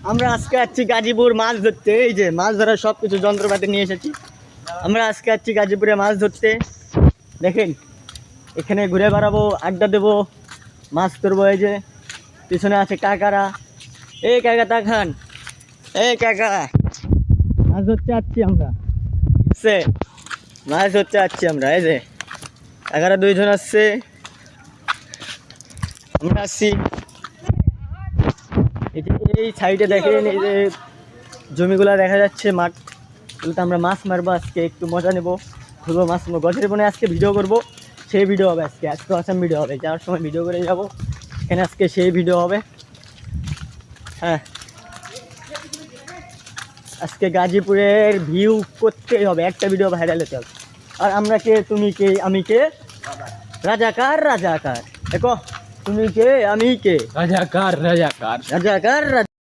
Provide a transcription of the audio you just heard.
আমরা আজকে যাচ্ছি গাজীপুর মাছ ধরতে। এই যে মাছ ধরার সব কিছু যন্ত্রপাতি নিয়ে এসেছি। আমরা আজকে যাচ্ছি গাজীপুরে মাছ ধরতে। দেখেন এখানে ঘুরে বেড়াবো, আড্ডা দেবো, মাছ ধরবো। এই যে পিছনে আছে কাকারা। এই কাকা তাকান, এই কাকা মাছ ধরতে যাচ্ছি আমরা। সে মাছ ধরতে যাচ্ছি আমরা। এই যে কাকারা দুইজন আসছে, আমরা আসছি। এই সাইডে দেখেন, এই যে জমিগুলা দেখা যাচ্ছে, মাঠগুলোতে আমরা মাছ মারবো আজকে, একটু মজা নেবো, ধরবো মাছ। গছের বনে আজকে ভিডিও করবো, সেই ভিডিও হবে আজকে। আজকে আসাম ভিডিও হবে, যাওয়ার সময় ভিডিও করে যাবো। এখানে আজকে সেই ভিডিও হবে। হ্যাঁ, আজকে গাজীপুরের ভিউ করতেই হবে, একটা ভিডিও ভাইরাল হতে হবে। আর আমরা কে, তুমি কে, আমি কে, রাজাকার রাজাকার। দেখো তুমি কে, আমি কে, রাজাকার রাজাকার রাজাকার।